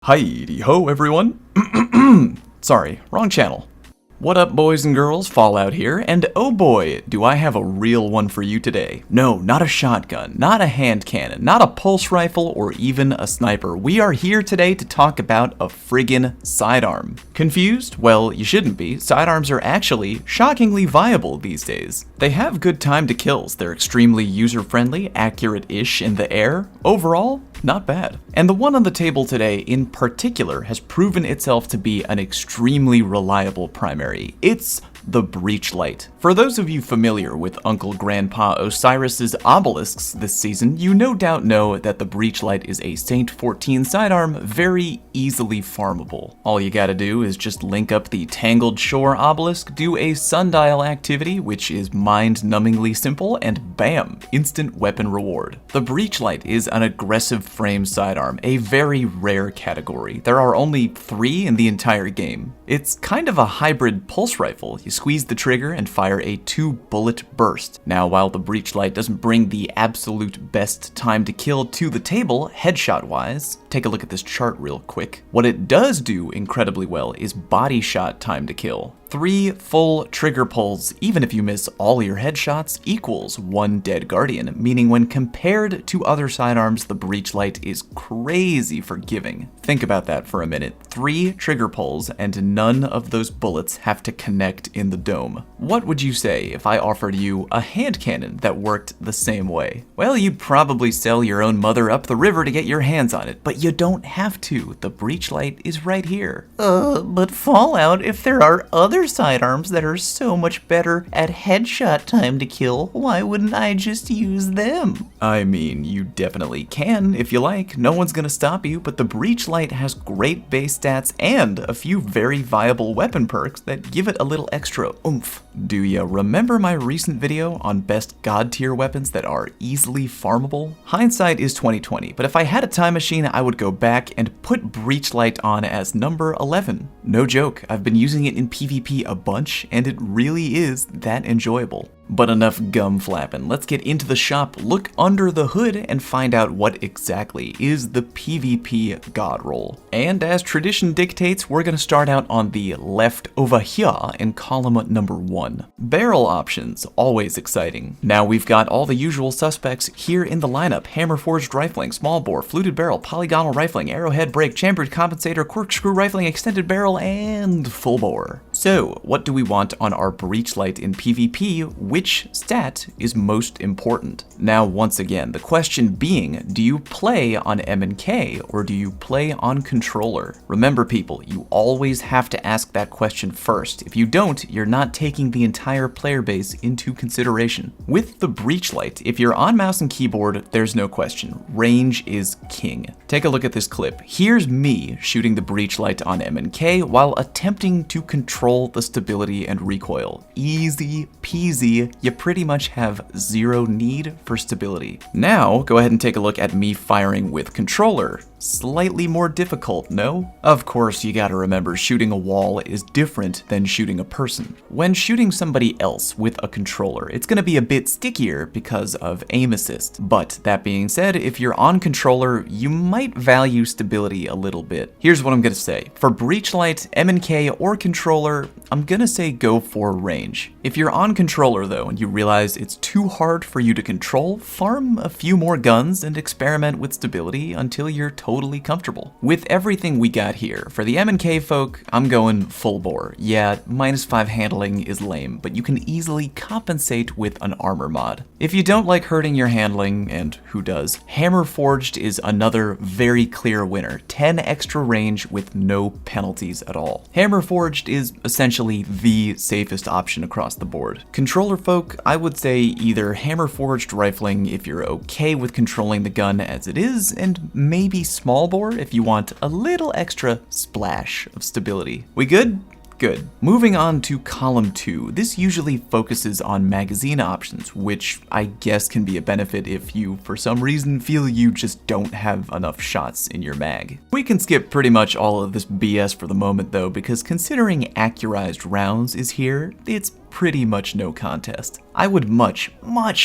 Hi-de-ho, everyone. Sorry, wrong channel. What up, boys and girls? Fallout here, and oh boy, do I have a real one for you today. No, not a shotgun, not a hand cannon, not a pulse rifle, or even a sniper. We are here today to talk about a friggin' sidearm. Confused? Well, you shouldn't be. Sidearms are actually shockingly viable these days. They have good time to kills, they're extremely user-friendly, accurate-ish in the air. Overall, not bad. And the one on the table today in particular has proven itself to be an extremely reliable primary. It's the Breachlight. For those of you familiar with Uncle Grandpa Osiris's obelisks this season, you no doubt know that the Breachlight is a Saint 14 sidearm very easily farmable. All you gotta do is just link up the Tangled Shore obelisk, do a sundial activity, which is mind-numbingly simple, and bam, instant weapon reward. The Breachlight is an aggressive frame sidearm, a very rare category. There are only 3 in the entire game. It's kind of a hybrid pulse rifle. You squeeze the trigger and fire a 2-bullet burst. Now, while the Breachlight doesn't bring the absolute best time to kill to the table, headshot-wise, take a look at this chart real quick. What it does do incredibly well is body shot time to kill. 3 full trigger pulls, even if you miss all your headshots, equals 1 dead guardian, meaning when compared to other sidearms, the Breachlight is crazy forgiving. Think about that for a minute. 3 trigger pulls, and none of those bullets have to connect in the dome. What would you say if I offered you a hand cannon that worked the same way? Well, you'd probably sell your own mother up the river to get your hands on it, but you don't have to. The Breachlight is right here. But Fallout, if there are other sidearms that are so much better at headshot time to kill, why wouldn't I just use them? I mean, you definitely can if you like. No one's gonna stop you, but the Breachlight has great base stats and a few very viable weapon perks that give it a little extra oomph. Do you remember my recent video on best god tier weapons that are easily farmable? Hindsight is 2020, but if I had a time machine, I would go back and put Breachlight on as number 11. No joke, I've been using it in PvP a bunch, and it really is that enjoyable. But enough gum flapping. Let's get into the shop, look under the hood, and find out what exactly is the PvP god roll. And as tradition dictates, we're gonna start out on the left over here in column number 1. Barrel options, always exciting. Now we've got all the usual suspects here in the lineup: hammer forged rifling, small bore, fluted barrel, polygonal rifling, arrowhead break, chambered compensator, corkscrew rifling, extended barrel, and full bore. So what do we want on our Breachlight in PvP? Which stat is most important? Now, once again, the question being, do you play on M&K or do you play on controller? Remember, people, you always have to ask that question first. If you don't, you're not taking the entire player base into consideration. With the Breachlight, if you're on mouse and keyboard, there's no question. Range is king. Take a look at this clip. Here's me shooting the Breachlight on M&K while attempting to control the stability and recoil. Easy peasy. You pretty much have zero need for stability. Now, go ahead and take a look at me firing with controller. Slightly more difficult, no? Of course, you gotta remember, shooting a wall is different than shooting a person. When shooting somebody else with a controller, it's gonna be a bit stickier because of aim assist. But that being said, if you're on controller, you might value stability a little bit. Here's what I'm gonna say. For Breachlight, M&K, or controller, I'm gonna say go for range. If you're on controller though, and you realize it's too hard for you to control, farm a few more guns and experiment with stability until you're totally comfortable. With everything we got here, for the M&K folk, I'm going full bore. Yeah, -5 handling is lame, but you can easily compensate with an armor mod. If you don't like hurting your handling, and who does, hammer forged is another very clear winner. 10 extra range with no penalties at all. Hammer forged is essentially the safest option across the board. Controller folk, I would say either hammer forged rifling if you're okay with controlling the gun as it is, and maybe small bore if you want a little extra splash of stability. We good? Good. Moving on to column 2, this usually focuses on magazine options, which I guess can be a benefit if you, for some reason, feel you just don't have enough shots in your mag. We can skip pretty much all of this BS for the moment though, because considering accurized rounds is here, it's pretty much no contest. I would much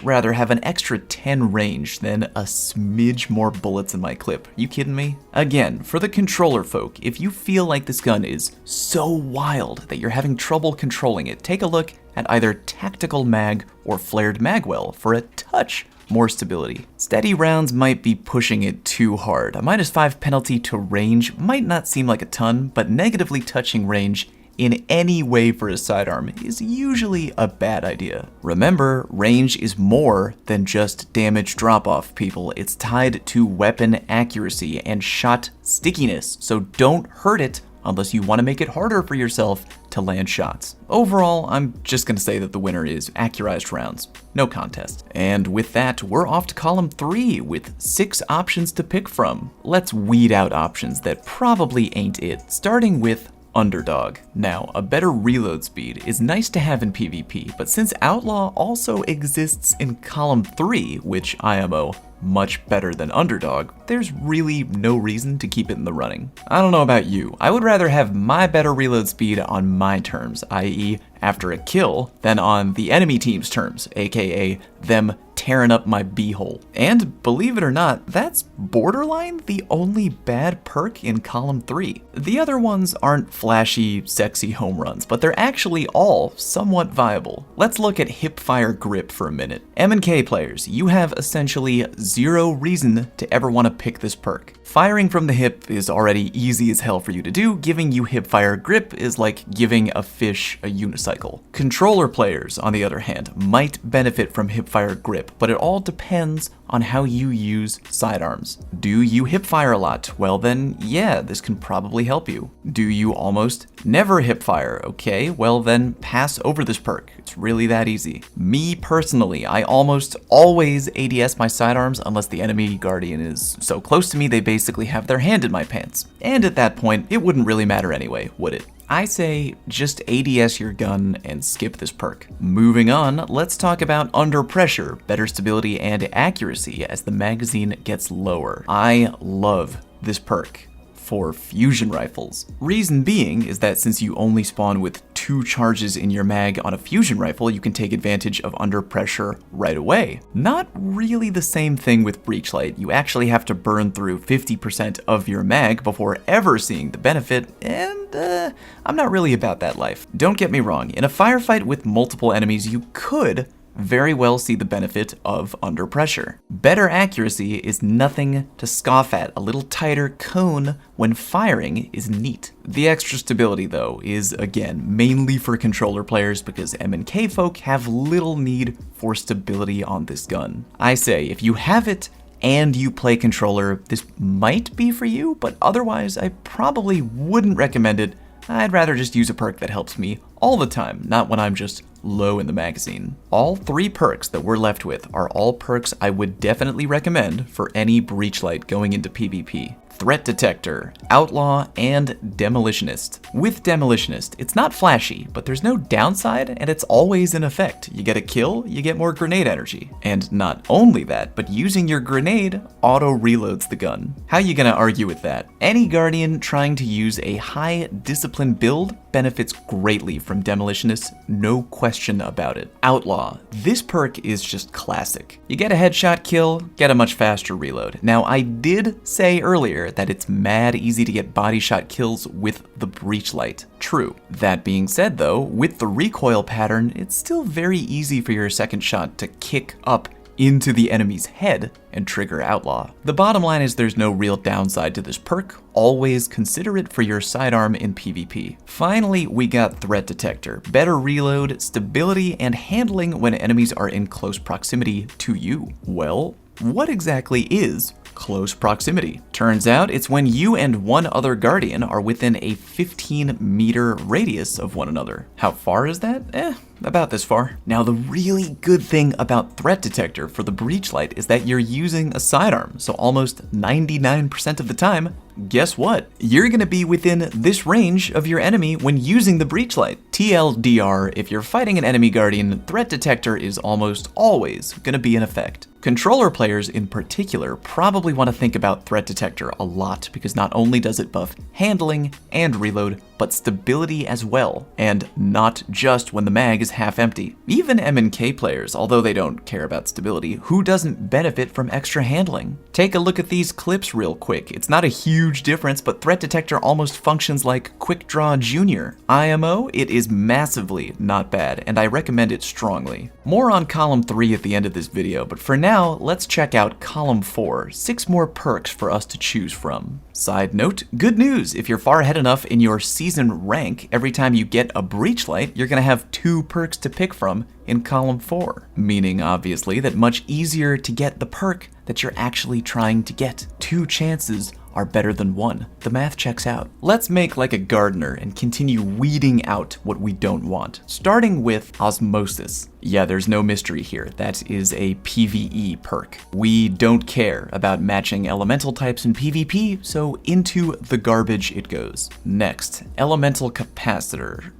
rather have an extra 10 range than a smidge more bullets in my clip. You kidding me? Again, for the controller folk, if you feel like this gun is so wild that you're having trouble controlling it, take a look at either Tactical Mag or Flared Magwell for a touch more stability. Steady rounds might be pushing it too hard. A -5 penalty to range might not seem like a ton, but negatively touching range in any way for a sidearm is usually a bad idea. Remember, range is more than just damage drop-off, people. It's tied to weapon accuracy and shot stickiness, so don't hurt it unless you want to make it harder for yourself to land shots. Overall, I'm just going to say that the winner is accurized rounds. No contest. And with that, we're off to column 3 with 6 options to pick from. Let's weed out options that probably ain't it, starting with Underdog. Now, a better reload speed is nice to have in PvP, but since Outlaw also exists in column 3, which IMO much better than Underdog, there's really no reason to keep it in the running. I don't know about you, I would rather have my better reload speed on my terms, i.e. after a kill, than on the enemy team's terms, aka them tearing up my beehole. And believe it or not, that's borderline the only bad perk in column 3. The other ones aren't flashy, sexy home runs, but they're actually all somewhat viable. Let's look at hipfire grip for a minute. M&K players, you have essentially zero reason to ever want to pick this perk. Firing from the hip is already easy as hell for you to do. Giving you hipfire grip is like giving a fish a unicycle. Controller players, on the other hand, might benefit from hipfire grip, but it all depends on how you use sidearms. Do you hipfire a lot? Well then, yeah, this can probably help you. Do you almost never hipfire? Okay, well then pass over this perk. It's really that easy. Me personally, I almost always ADS my sidearms unless the enemy guardian is so close to me they basically have their hand in my pants. And at that point, it wouldn't really matter anyway, would it? I say just ADS your gun and skip this perk. Moving on, let's talk about Under Pressure, better stability and accuracy as the magazine gets lower. I love this perk for fusion rifles. Reason being is that since you only spawn with 2 charges in your mag on a fusion rifle, you can take advantage of Under Pressure right away. Not really the same thing with Breachlight. You actually have to burn through 50% of your mag before ever seeing the benefit, and I'm not really about that life. Don't get me wrong, in a firefight with multiple enemies, you could very well see the benefit of Under Pressure. Better accuracy is nothing to scoff at. A little tighter cone when firing is neat. The extra stability though is again mainly for controller players because M&K folk have little need for stability on this gun. I say if you have it and you play controller, this might be for you, but otherwise I probably wouldn't recommend it. I'd rather just use a perk that helps me all the time, not when I'm just low in the magazine. All 3 perks that we're left with are all perks I would definitely recommend for any Breachlight going into PvP. Threat Detector, Outlaw, and Demolitionist. With Demolitionist, it's not flashy, but there's no downside and it's always in effect. You get a kill, you get more grenade energy. And not only that, but using your grenade auto-reloads the gun. How you gonna argue with that? Any Guardian trying to use a high discipline build benefits greatly from Demolitionist, no question about it. Outlaw, this perk is just classic. You get a headshot kill, get a much faster reload. Now I did say earlier that it's mad easy to get body shot kills with the Breachlight. True. That being said though, with the recoil pattern, it's still very easy for your second shot to kick up into the enemy's head and trigger Outlaw. The bottom line is there's no real downside to this perk. Always consider it for your sidearm in PvP. Finally, we got Threat Detector. Better reload, stability, and handling when enemies are in close proximity to you. Well, what exactly is close proximity? Turns out it's when you and one other Guardian are within a 15-meter radius of one another. How far is that? About this far. Now the really good thing about Threat Detector for the Breachlight is that you're using a sidearm, so almost 99% of the time, guess what? You're gonna be within this range of your enemy when using the Breachlight. TLDR, if you're fighting an enemy Guardian, Threat Detector is almost always gonna be in effect. Controller players in particular probably want to think about Threat Detector a lot because not only does it buff handling and reload, but stability as well, and not just when the mag is half empty. Even M&K players, although they don't care about stability, who doesn't benefit from extra handling? Take a look at these clips real quick. It's not a huge difference, but Threat Detector almost functions like Quick Draw Junior. IMO, it is massively not bad, and I recommend it strongly. More on column 3 at the end of this video, but for now, let's check out column 4, 6 more perks for us to choose from. Side note, good news, if you're far ahead enough in your season rank, every time you get a Breachlight, you're gonna have 2 perks to pick from in column 4, meaning obviously that much easier to get the perk that you're actually trying to get. 2 chances are better than 1. The math checks out. Let's make like a gardener and continue weeding out what we don't want, starting with Osmosis. Yeah, there's no mystery here. That is a PvE perk. We don't care about matching elemental types in PvP, so into the garbage it goes. Next, Elemental Capacitor.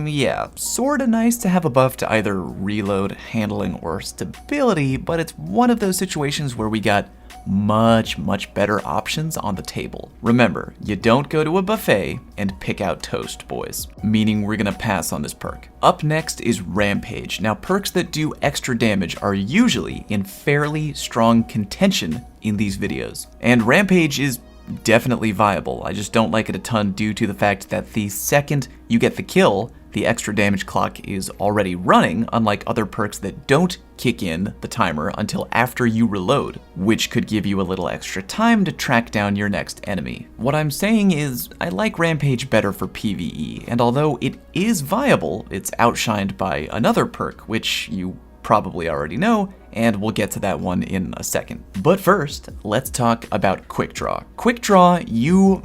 Yeah, sorta nice to have a buff to either reload, handling, or stability, but it's one of those situations where we got much better options on the table. Remember, you don't go to a buffet and pick out toast, boys, meaning we're gonna pass on this perk. Up next is Rampage. Now, perks that do extra damage are usually in fairly strong contention in these videos, and Rampage is definitely viable. I just don't like it a ton due to the fact that the second you get the kill, the extra damage clock is already running, unlike other perks that don't kick in the timer until after you reload, which could give you a little extra time to track down your next enemy. What I'm saying is, I like Rampage better for PvE, and although it is viable, it's outshined by another perk, which you probably already know, and we'll get to that one in a second. But first, let's talk about Quick Draw. Quick Draw, you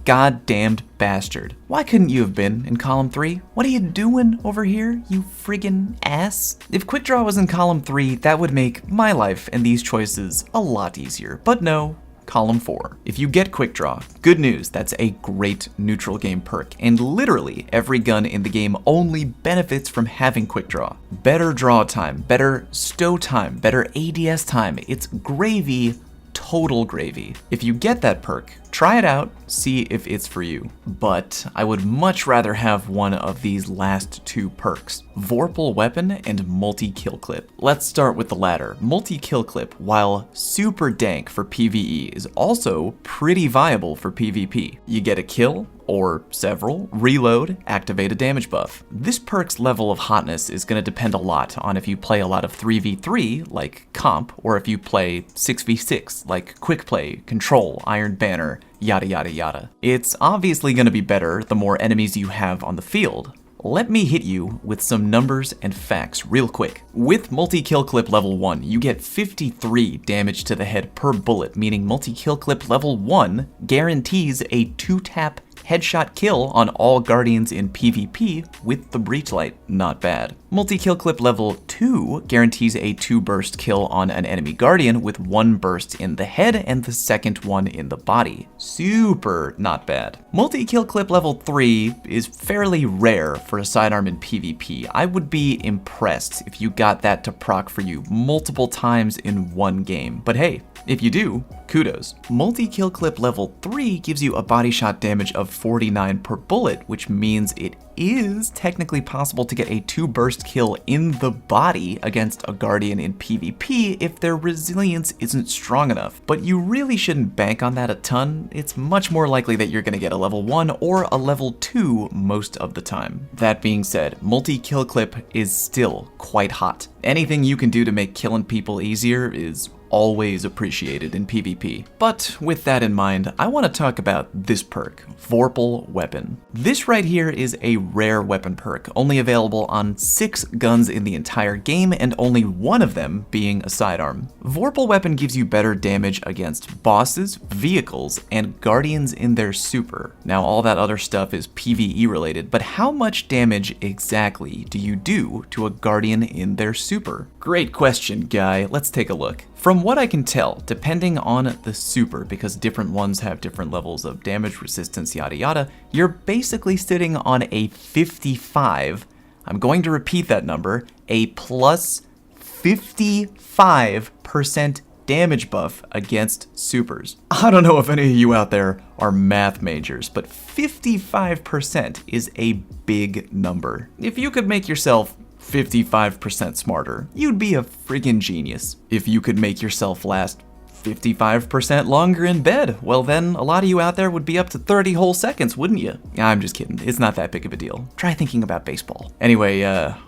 goddamned bastard. Why couldn't you have been in column 3? What are you doing over here, you friggin' ass? If Quick Draw was in column 3, that would make my life and these choices a lot easier, but no. Column 4. If you get Quick Draw, good news, that's a great neutral game perk, and literally every gun in the game only benefits from having Quick Draw. Better draw time, better stow time, better ADS time, it's gravy, total gravy. If you get that perk, try it out, see if it's for you. But I would much rather have one of these last 2 perks, Vorpal Weapon and Multi-Kill Clip. Let's start with the latter. Multi-Kill Clip, while super dank for PvE, is also pretty viable for PvP. You get a kill, or several, reload, activate a damage buff. This perk's level of hotness is going to depend a lot on if you play a lot of 3v3, like Comp, or if you play 6v6, like Quick Play, Control, Iron Banner, yada yada yada. It's obviously going to be better the more enemies you have on the field. Let me hit you with some numbers and facts real quick. With Multi-Kill Clip level 1, you get 53 damage to the head per bullet, meaning Multi-Kill Clip level 1 guarantees a 2-tap headshot kill on all guardians in PvP with the Breachlight. Not bad. Multi-Kill Clip level 2 guarantees a 2-burst kill on an enemy guardian with 1 burst in the head and the second one in the body. Super not bad. Multi-Kill Clip level 3 is fairly rare for a sidearm in PvP. I would be impressed if you got that to proc for you multiple times in one game. But hey, if you do, kudos. Multi-Kill Clip level 3 gives you a body shot damage of 49 per bullet, which means it is technically possible to get a 2-burst kill in the body against a guardian in PvP if their resilience isn't strong enough. But you really shouldn't bank on that a ton. It's much more likely that you're gonna get a level 1 or a level 2 most of the time. That being said, Multi-Kill Clip is still quite hot. Anything you can do to make killing people easier is always appreciated in PvP. But with that in mind, I want to talk about this perk, Vorpal Weapon. This right here is a rare weapon perk, only available on 6 guns in the entire game, and only one of them being a sidearm. Vorpal Weapon gives you better damage against bosses, vehicles, and guardians in their super. Now all that other stuff is PvE related, but how much damage exactly do you do to a guardian in their super? Great question, guy. Let's take a look. From what I can tell, depending on the super, because different ones have different levels of damage, resistance, yada yada, you're basically sitting on a 55, I'm going to repeat that number, a plus 55% damage buff against supers. I don't know if any of you out there are math majors, but 55% is a big number. If you could make yourself 55% smarter, you'd be a friggin' genius. If you could make yourself last 55% longer in bed, well then a lot of you out there would be up to 30 whole seconds, wouldn't you? I'm just kidding, it's not that big of a deal. Try thinking about baseball. Anyway,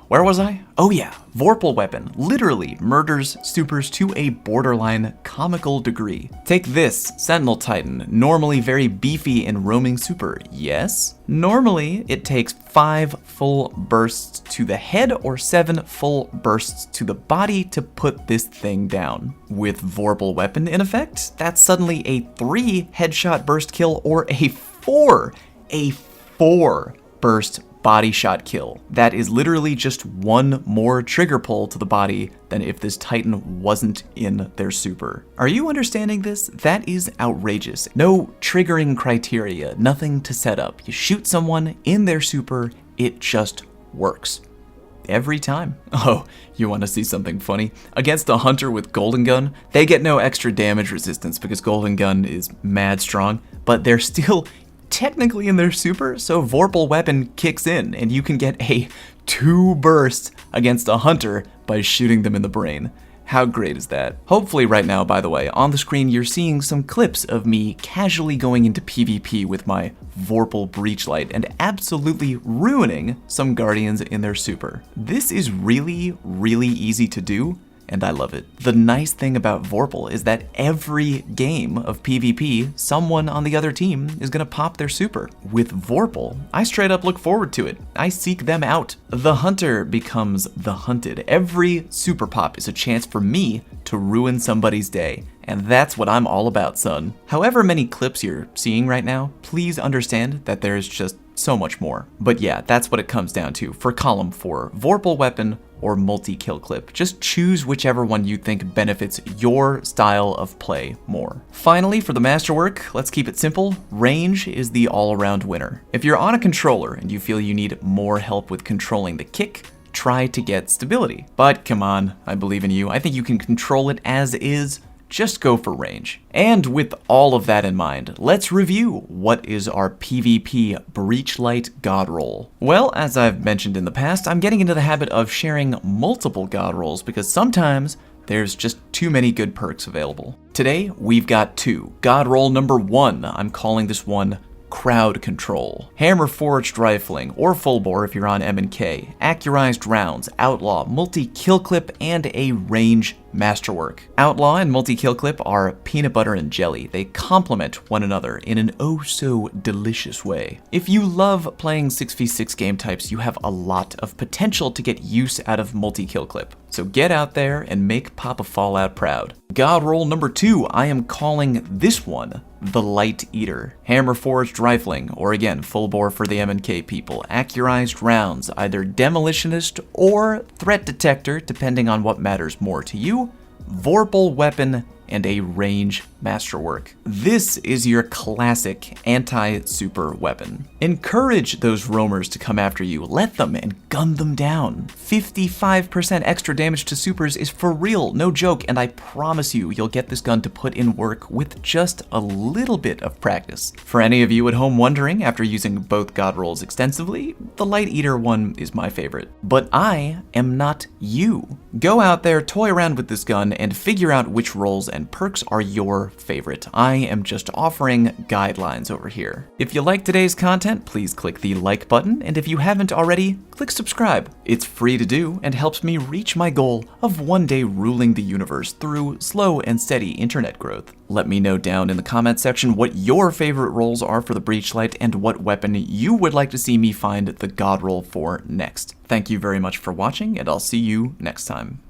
where was I? Oh yeah, Vorpal Weapon literally murders supers to a borderline comical degree. Take this, Sentinel Titan, normally very beefy and roaming super, yes? Normally, it takes 5 full bursts to the head or 7 full bursts to the body to put this thing down. With Vorpal Weapon in effect, that's suddenly a 3 headshot burst kill or a 4 burst body shot kill. That is literally just 1 more trigger pull to the body than if this Titan wasn't in their super. Are you understanding this? That is outrageous. No triggering criteria, nothing to set up. You shoot someone in their super, it just works. Every time. Oh, you want to see something funny? Against a hunter with Golden Gun, they get no extra damage resistance because Golden Gun is mad strong, but they're still technically in their super, so Vorpal Weapon kicks in and you can get a 2 burst against a hunter by shooting them in the brain. How great is that? Hopefully right now, by the way, on the screen you're seeing some clips of me casually going into PvP with my Vorpal Breachlight and absolutely ruining some Guardians in their super. This is really, really easy to do, and I love it. The nice thing about Vorpal is that every game of PvP, someone on the other team is gonna pop their super. With Vorpal, I straight up look forward to it. I seek them out. The hunter becomes the hunted. Every super pop is a chance for me to ruin somebody's day. And that's what I'm all about, son. However many clips you're seeing right now, please understand that there's just so much more. But yeah, that's what it comes down to for column 4, Vorpal Weapon or multi-kill clip. Just choose whichever one you think benefits your style of play more. Finally, for the masterwork, let's keep it simple. Range is the all-around winner. If you're on a controller and you feel you need more help with controlling the kick, try to get stability. But come on, I believe in you. I think you can control it as is. Just go for range. And with all of that in mind, let's review what is our PvP Breachlight God roll. Well, as I've mentioned in the past, I'm getting into the habit of sharing multiple God rolls because sometimes there's just too many good perks available. Today, we've got 2. God roll number 1, I'm calling this one Crowd Control. Hammer Forged Rifling, or Full Bore if you're on M&K, Accurized Rounds, Outlaw, Multi-Kill Clip, and a Range Masterwork. Outlaw and Multi-Kill Clip are peanut butter and jelly. They complement one another in an oh-so-delicious way. If you love playing 6v6 game types, you have a lot of potential to get use out of Multi-Kill Clip. So get out there and make Papa Fallout proud. God roll number 2, I am calling this one the Light Eater. Hammer Forged Rifling, or again, Full Bore for the M&K people. Accurized Rounds, either Demolitionist or Threat Detector, depending on what matters more to you. Vorpal Weapon, and a Range Masterwork. This is your classic anti-super weapon. Encourage those roamers to come after you, let them and gun them down. 55% extra damage to supers is for real, no joke, and I promise you, you'll get this gun to put in work with just a little bit of practice. For any of you at home wondering, after using both God rolls extensively, the Light Eater one is my favorite. But I am not you. Go out there, toy around with this gun, and figure out which rolls and perks are your favorite. I am just offering guidelines over here. If you like today's content, please click the like button, and if you haven't already, click subscribe. It's free to do and helps me reach my goal of one day ruling the universe through slow and steady internet growth. Let me know down in the comment section what your favorite rolls are for the Breachlight and what weapon you would like to see me find the God roll for next. Thank you very much for watching, and I'll see you next time.